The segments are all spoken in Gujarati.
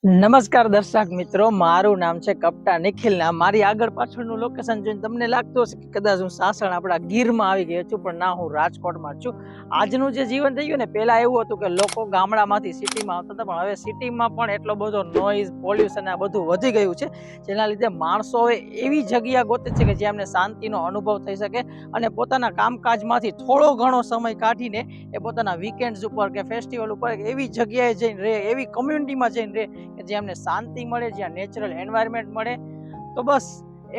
નમસ્કાર દર્શક મિત્રો, મારું નામ છે કપટા નિખિલ. મારી આગળ પાછળનું લોકેશન જોઈને તમને લાગતું હશે કે કદાચ હું સાસણ આપણા ગીરમાં આવી ગયો છું, પણ ના, હું રાજકોટમાં છું. આજનું જે જીવન થઈ ગયું ને, પહેલા એવું હતું કે લોકો ગામડામાંથી સિટીમાં આવતા હતા, પણ હવે સિટીમાં પણ એટલો બધો નોઇઝ, પોલ્યુશન આ બધું વધી ગયું છે, જેના લીધે માણસો હવે એવી જગ્યા ગોતે છે કે જ્યાં એમને શાંતિનો અનુભવ થઈ શકે અને પોતાના કામકાજમાંથી થોડો ઘણો સમય કાઢીને એ પોતાના વીકેન્ડ્સ ઉપર કે ફેસ્ટિવલ ઉપર એવી જગ્યાએ જઈને રહે, એવી કમ્યુનિટીમાં જઈને રહે કે જ્યાં અમને શાંતિ મળે, જ્યાં નેચરલ એન્વાયરમેન્ટ મળે. તો બસ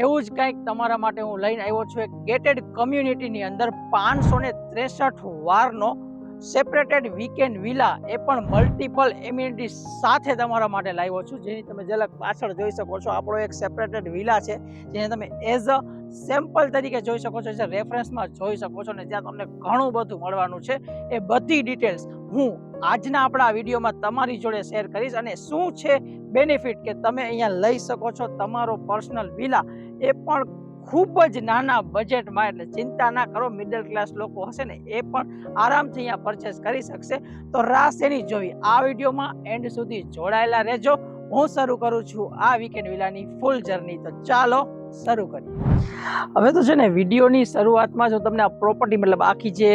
એવું જ કંઈક તમારા માટે હું લઈને આવ્યો છું. એક ગેટેડ કમ્યુનિટીની અંદર 563 વારનો સેપરેટેડ વીકેન્ડ વિલા, એ પણ મલ્ટિપલ એમ્યુનિટી સાથે તમારા માટે લાવ્યો છું, જેની તમે ઝલક પાછળ જોઈ શકો છો. આપણો એક સેપરેટેડ વિલા છે જેને તમે એઝ અ સેમ્પલ તરીકે જોઈ શકો છો, જે રેફરન્સમાં જોઈ શકો છો, ને ત્યાં તમને ઘણું બધું મળવાનું છે. એ બધી ડિટેલ્સ હું આજના આપણા વિડીયોમાં તમારી જોડે શેર કરીશ. અને શું છે બેનિફિટ કે તમે અહીંયા લઈ શકો છો તમારો પર્સનલ વિલા, એ પણ ખૂબ જ નાના બજેટમાં. એટલે ચિંતા ના કરો, મિડલ ક્લાસ લોકો હશે ને એ પણ આરામથી અહીંયા પરચેસ કરી શકશે. તો રાહ શેની જોવી, આ વિડીયોમાં એન્ડ સુધી જોડાયેલા રહેજો. હું શરૂ કરું છું આ વીકેન્ડ વિલાની ફૂલ જર્ની. તો ચાલો શરૂ કરીએ. હવે તો છે ને, વિડીયોની શરૂઆતમાં જો તમને આ પ્રોપર્ટી, મતલબ આખી જે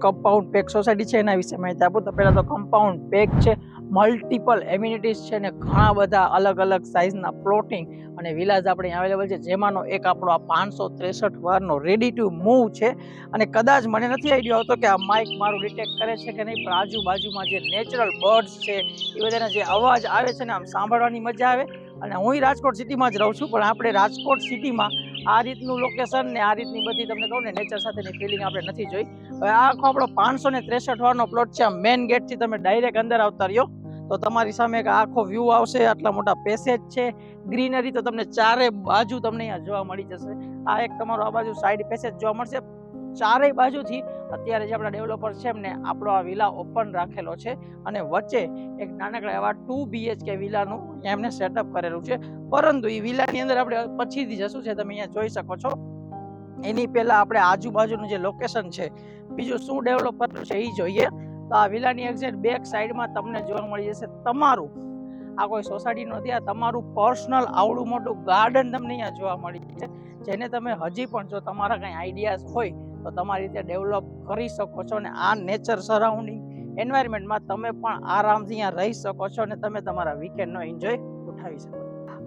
કમ્પાઉન્ડ પેક સોસાયટી છે એના વિશે માહિતી આપું તો પહેલા તો કમ્પાઉન્ડ પેક છે, મલ્ટિપલ એમ્યુનિટીઝ છે ને ઘણા બધા અલગ અલગ સાઇઝના પ્લોટિંગ અને વિલાઝ આપણે અવેલેબલ છે, જેમાંનો એક આપણો આ 563 વારનો રેડી ટુ મૂવ છે. અને કદાચ મને નથી આઈડિયા આવતો કે આ માઇક મારું ડિટેક્ટ કરે છે કે નહીં, પણ આજુબાજુમાં જે નેચરલ બર્ડ્સ છે એ બધાના જે અવાજ આવે છે ને, આમ સાંભળવાની મજા આવે. અને હું રાજકોટ સિટીમાં જ રહું છું, પણ આપણે રાજકોટ સિટીમાં આ રીતનું લોકેશન ને આ રીતની બધી તમને કહું ને નેચર સાથેની ફિલિંગ આપણે નથી જોઈ. હવે આ આખો આપણો 563 વારનો પ્લોટ છે. મેઇન ગેટથી તમે ડાયરેક્ટ અંદર આવતા રહ્યો તો તમારી સામે એક આખો વ્યૂ આવશે. આટલા મોટા પેસેજ છે, ગ્રીનરી તો તમને ચારે બાજુ તમને અહીંયા જોવા મળી જશે. આ એક તમારો આ બાજુ સાઈડ પેસેજ જોવા મળશે. ચારેય બાજુથી અત્યારે જે આપણા ડેવલપર છે એમને આપણો આ વિલા ઓપન રાખેલો છે, અને વચ્ચે એક નાનકડા એવા 2 BHK વિલાનું એમને સેટઅપ કરેલું છે. પરંતુ એ વિલાની અંદર આપણે પછીથી જશું છે, તમે અહીંયા જોઈ શકો છો. એની પહેલા આપણે આજુબાજુનું જે લોકેશન છે, બીજું શું ડેવલપ કરેલું છે એ જોઈએ. તો આ વિલાની એક્ઝેક્ટ બેક સાઈડમાં તમને જોવા મળી જશે તમારું, આ કોઈ સોસાયટી નથી, આ તમારું પર્સનલ આવડું મોટું ગાર્ડન તમને અહીંયા જોવા મળી છે, જેને તમે હજી પણ જો તમારા કંઈ આઈડિયાઝ હોય તો તમારી રીતે ડેવલપ કરી શકો છો. અને આ નેચર સરાઉન્ડિંગ એન્વાયરમેન્ટમાં તમે પણ આરામથી અહીંયા રહી શકો છો અને તમે તમારા વીકેન્ડનો એન્જોય ઉઠાવી શકો.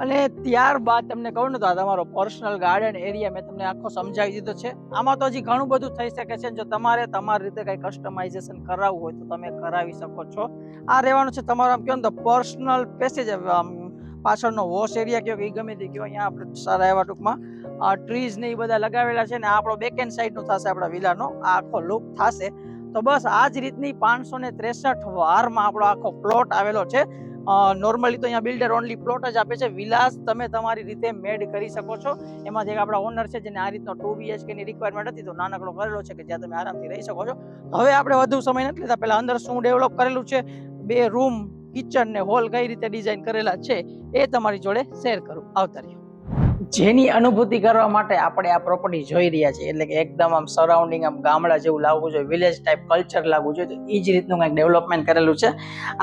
અને ત્યારબાદ તમને કહું ને તો આ તમારો પર્સનલ ગાર્ડન એરિયા મેં તમને આખો સમજાવી દીધો છે. આમાં તો હજી ઘણું બધું થઈ શકે છે. જો તમારે તમારી રીતે કંઈ કસ્ટમાઇઝેશન કરાવવું હોય તો તમે કરાવી શકો છો. આ રહેવાનું છે તમારો, આમ કહો ને તો પર્સનલ પેસેજ. પાછળનો વોશ એરિયા કયો કે ગમે તે કયો, અહીંયા આપણે સારા એવા ટૂંકમાં ટ્રીઝ ને એ બધા લગાવેલા છે. ને આપણો બેક એન્ડ સાઈડ નું થશે આપણા વિલાનો આ આખો લુક થશે. તો બસ આ જ રીતની 563 વારમાં આપણો આખો પ્લોટ આવેલો છે. નોર્મલી તો અહીંયા બિલ્ડર ઓનલી પ્લોટ જ આપે છે, વિલાસ તમે તમારી રીતે મેડ કરી શકો છો. એમાં જે આપણા ઓનર છે જેને આ રીતનો 2 BHK ની રિક્વાયરમેન્ટ હતી, તો નાનકડો કરેલો છે કે જ્યાં તમે આરામથી રહી શકો છો. હવે આપણે વધુ સમય નથી લેતા, પહેલા અંદર શું ડેવલપ કરેલું છે, 2 રૂમ, કિચન ને હોલ કઈ રીતે ડિઝાઇન કરેલા છે એ તમારી જોડે શેર કરું. આવતા રહ્યો. જેની અનુભૂતિ કરવા માટે આપણે આ પ્રોપર્ટી જોઈ રહ્યા છીએ, એટલે કે એકદમ આમ સરાઉન્ડિંગ આમ ગામડા જેવું લાગવું જોઈએ, વિલેજ ટાઈપ કલ્ચર લાગવું જોઈએ, તો એ જ રીતનું કંઈક ડેવલપમેન્ટ કરેલું છે.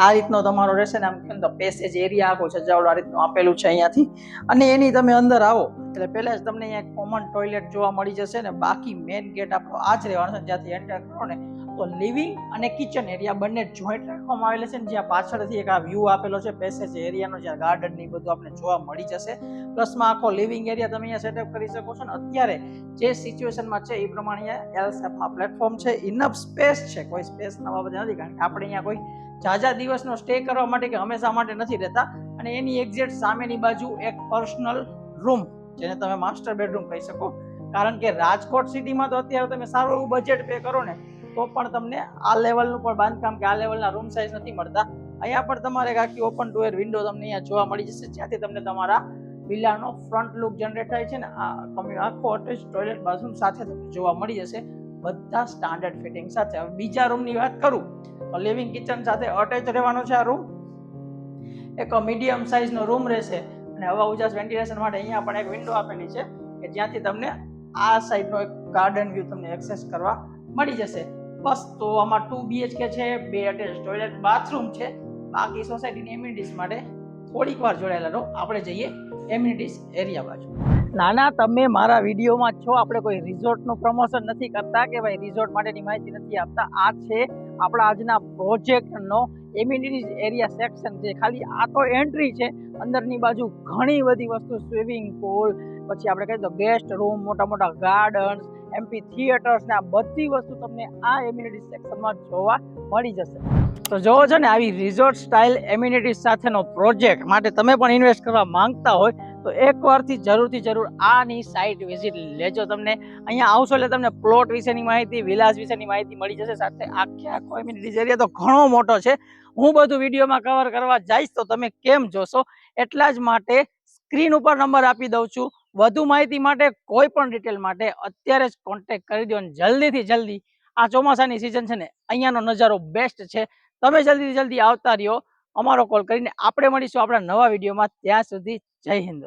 આ રીતનો તમારો રહેશે ને, આમ કેમ તો પેસેજ એરિયા આખો સજાવડો આ રીતનું આપેલું છે અહીંયાથી. અને એની તમે અંદર આવો એટલે પહેલા જ તમને અહીંયા કોમન ટોયલેટ જોવા મળી જશે. ને બાકી મેઇન ગેટ આપણો આ જ રહેવાનો છે. જ્યાંથી એન્ટર કરો ને તો લિવિંગ અને કિચન એરિયા બંને જોઈન્ટ રાખવામાં આવેલા છે. ને જ્યાં પાછળથી એક આ વ્યૂ આપેલો છે પેસેજ એરિયાનો, જ્યાં ગાર્ડન ની બધું આપણે જોવા મળી જશે. પ્લસમાં આખો લિવિંગ એરિયા તમે અહીંયા સેટઅપ કરી શકો છો. ને અત્યારે જે સિચ્યુએશનમાં છે એ પ્રમાણે અહીંયા એલ શેપમાં પ્લેટફોર્મ છે, ઇનફ સ્પેસ છે, કોઈ સ્પેસના બાબતે નથી, કારણ કે આપણે અહીંયા કોઈ ઝાઝા દિવસનો સ્ટે કરવા માટે કે હંમેશા માટે નથી રહેતા. અને એની એક્ઝેક્ટ સામેની બાજુ એક પર્સનલ રૂમ, જેને તમે માસ્ટર બેડરૂમ કહી શકો. કારણ કે રાજકોટ સિટીમાં તો અત્યારે તમે સારું એવું બજેટ પે કરો ને તો પણ તમને આ લેવલનું પણ બાંધકામ કે આ લેવલના રૂમ સાઇઝ નથી મળતા. અહીંયા પણ તમારે એક આખી ઓપન ટુ એર વિન્ડો તમને અહીંયા જોવા મળી જશે, જ્યાંથી તમને તમારા વિલાનો ફ્રન્ટ લુક જનરેટ થાય છે. ને આખો અટેચ ટોયલેટ બાથરૂમ સાથે તમને જોવા મળી જશે, બધા સ્ટાન્ડર્ડ ફિટિંગ સાથે. હવે બીજા રૂમની વાત કરું તો લિવિંગ કિચન સાથે અટેચ રહેવાનો છે આ રૂમ. એક મીડિયમ સાઇઝનો રૂમ રહેશે, અને હવા ઉજાસ વેન્ટિલેશન માટે અહીંયા પણ એક વિન્ડો આપેલી છે કે જ્યાંથી તમને આ સાઈડનો એક ગાર્ડન વ્યૂ તમને એક્સેસ કરવા મળી જશે. બસ, તો આમાં 2 BHK છે, 2 અટેચ ટોયલેટ બાથરૂમ છે. બાકી સોસાયટીની એમ્યુનિટીઝ માટે થોડીક વાર જોડાયેલા રહો. આપણે જઈએ એમ્યુનિટીઝ એરિયા બાજુ. નાના, તમે મારા વિડીયોમાં છો. આપણે કોઈ રિઝોર્ટનું પ્રમોશન નથી કરતા કે ભાઈ રિઝોર્ટ માટેની માહિતી નથી આપતા. આ છે આપણા આજના પ્રોજેક્ટનો એમ્યુનિટીઝ એરિયા સેક્શન છે. ખાલી આ તો એન્ટ્રી છે. અંદરની બાજુ ઘણી બધી વસ્તુ, સ્વિમિંગ પુલ, પછી આપણે કહીએ તો ગેસ્ટ રૂમ, મોટા મોટા ગાર્ડન્સ, એમપી થિયેટર્સ ને આ બધી વસ્તુ તમને આ એમ્યુનિટીઝ સેક્શનમાં જોવા મળી જશે. તો જોવો છો ને, આવી રિઝોર્ટ સ્ટાઇલ એમ્યુનિટીઝ સાથેનો પ્રોજેક્ટ માટે તમે પણ ઇન્વેસ્ટ કરવા માંગતા હોય તો એકવારથી જરૂરથી જરૂર આની સાઇટ વિઝિટ લેજો. તમને અહીંયા આવશો એટલે તમને પ્લોટ વિશેની માહિતી, વિલાસ વિશેની માહિતી મળી જશે. સાથે આખો એમ્યુનિટીઝ એરિયા તો ઘણો મોટો છે. હું બધું વિડીયોમાં કવર કરવા જઈશ તો તમે કેમ જોશો, એટલા જ માટે સ્ક્રીન ઉપર નંબર આપી દઉં છું. વધુ માહિતી માટે, કોઈ પણ ડિટેલ માટે અત્યારે જ કોન્ટેક્ટ કરી દો. અને જલ્દીથી જલ્દી, આ ચોમાસાની સિઝન છે ને, અહીંયાનો નજારો બેસ્ટ છે. તમે જલ્દીથી જલ્દી આવતા રહ્યો અમારો કોલ કરીને. આપણે મળીશું આપણા નવા વિડીયોમાં. ત્યાં સુધી જય હિન્દ.